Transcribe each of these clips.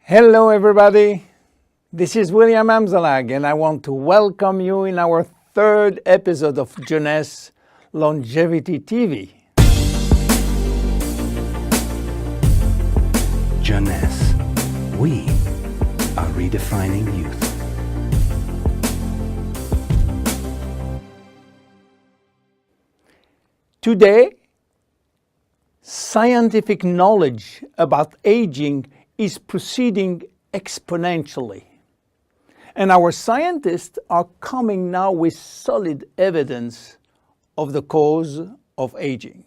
Hello everybody, this is William Amzalag and I want to welcome you in our third episode of Jeunesse Longevity TV. Jeunesse, we are redefining youth. Today, scientific knowledge about aging is proceeding exponentially. And our scientists are coming now with solid evidence of the cause of aging.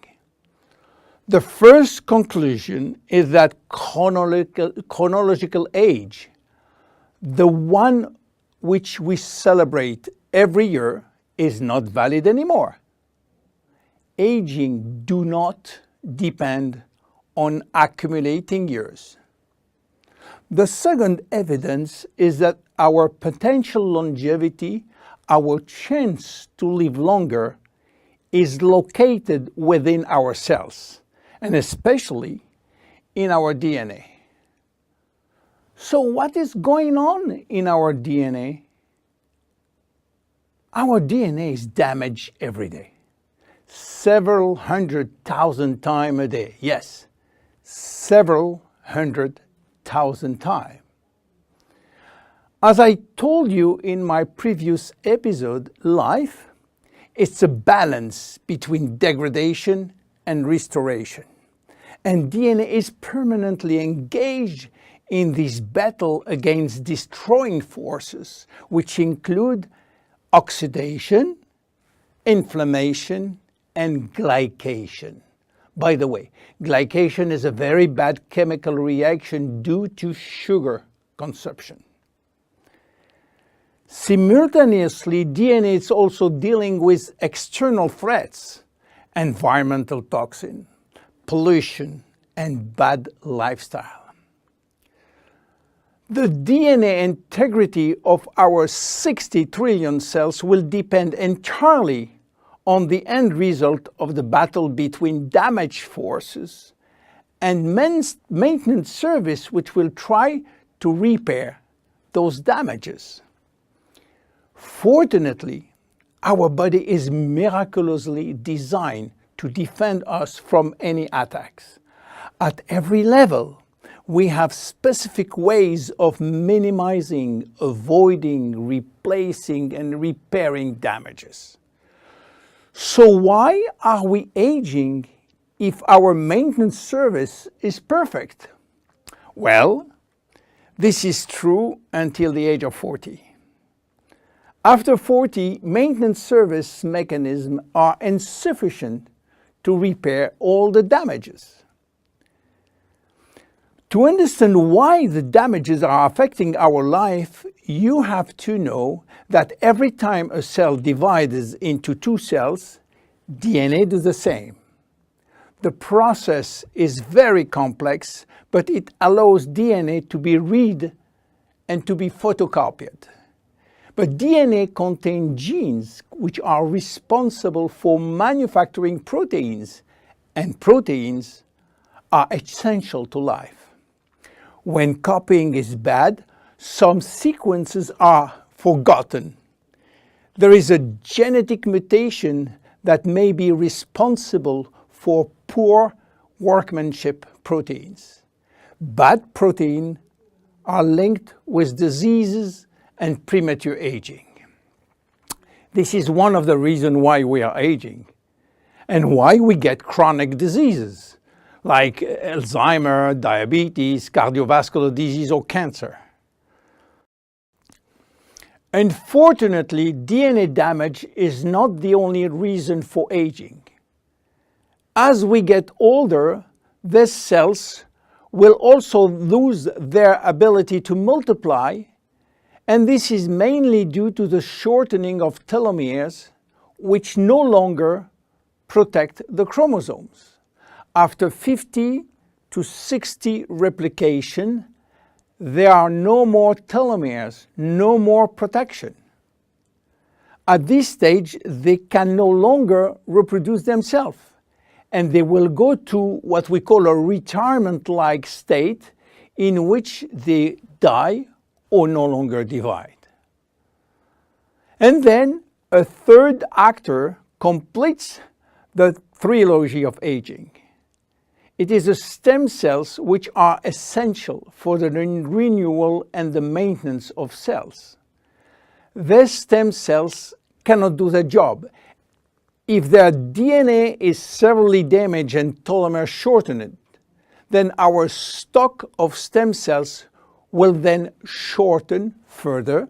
The first conclusion is that chronological age, the one which we celebrate every year, is not valid anymore. Aging do not depend on accumulating years. The second evidence is that our potential longevity, our chance to live longer, is located within our cells, and especially in our DNA. So what is going on in our DNA? Our DNA is damaged every day. Several 100,000 times a day. Yes, several 100,000 times. As I told you in my previous episode, life, it's a balance between degradation and restoration. And DNA is permanently engaged in this battle against destroying forces, which include oxidation, inflammation, and glycation. By the way, glycation is a very bad chemical reaction due to sugar consumption. Simultaneously, DNA is also dealing with external threats, environmental toxin, pollution, and bad lifestyle. The DNA integrity of our 60 trillion cells will depend entirely on the end result of the battle between damage forces and maintenance service, which will try to repair those damages. Fortunately, our body is miraculously designed to defend us from any attacks. At every level, we have specific ways of minimizing, avoiding, replacing, and repairing damages. So why are we aging if our maintenance service is perfect? Well, this is true until the age of 40. After 40, maintenance service mechanisms are insufficient to repair all the damages. To understand why the damages are affecting our life, you have to know that every time a cell divides into two cells, DNA does the same. The process is very complex, but it allows DNA to be read and to be photocopied. But DNA contains genes which are responsible for manufacturing proteins, and proteins are essential to life. When copying is bad, some sequences are forgotten. There is a genetic mutation that may be responsible for poor workmanship proteins. Bad proteins are linked with diseases and premature aging. This is one of the reasons why we are aging and why we get chronic diseases like Alzheimer's, diabetes, cardiovascular disease, or cancer. Unfortunately, DNA damage is not the only reason for aging. As we get older, these cells will also lose their ability to multiply, and this is mainly due to the shortening of telomeres, which no longer protect the chromosomes. After 50 to 60 replication, there are no more telomeres, no more protection. At this stage, they can no longer reproduce themselves, and they will go to what we call a retirement-like state, in which they die or no longer divide. And then a third actor completes the trilogy of aging. It is the stem cells which are essential for the renewal and the maintenance of cells. These stem cells cannot do the job. If their DNA is severely damaged and telomere shortened, then our stock of stem cells will then shorten further,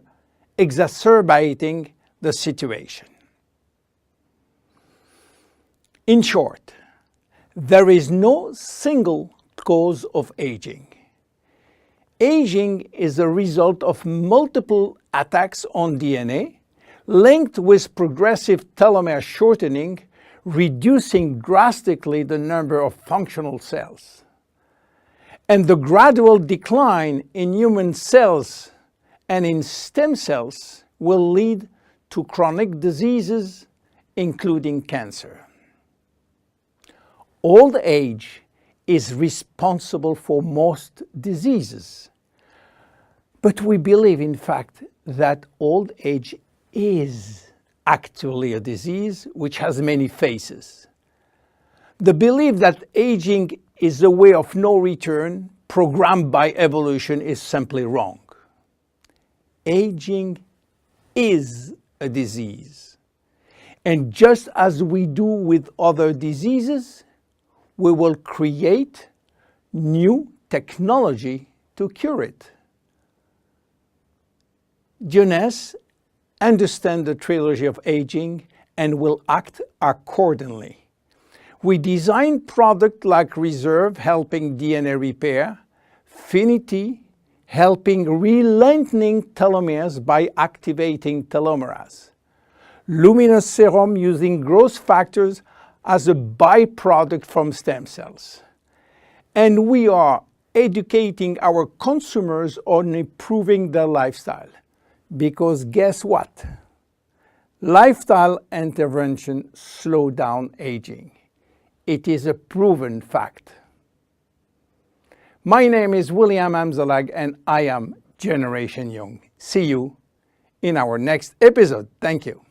exacerbating the situation. In short, there is no single cause of aging. Aging is a result of multiple attacks on DNA linked with progressive telomere shortening, reducing drastically the number of functional cells. And the gradual decline in human cells and in stem cells will lead to chronic diseases, including cancer. Old age is responsible for most diseases. But we believe, in fact, that old age is actually a disease which has many faces. The belief that aging is a way of no return programmed by evolution is simply wrong. Aging is a disease. And just as we do with other diseases, we will create new technology to cure it. Jeunesse understands the trilogy of aging and will act accordingly. We design products like Reserve, helping DNA repair, Finity, helping re-lengthening telomeres by activating telomerase, Luminous Serum using growth factors as a byproduct from stem cells. And we are educating our consumers on improving their lifestyle. Because guess what? Lifestyle intervention slow down aging. It is a proven fact. My name is William Amzalag and I am Generation Young. See you in our next episode. Thank you.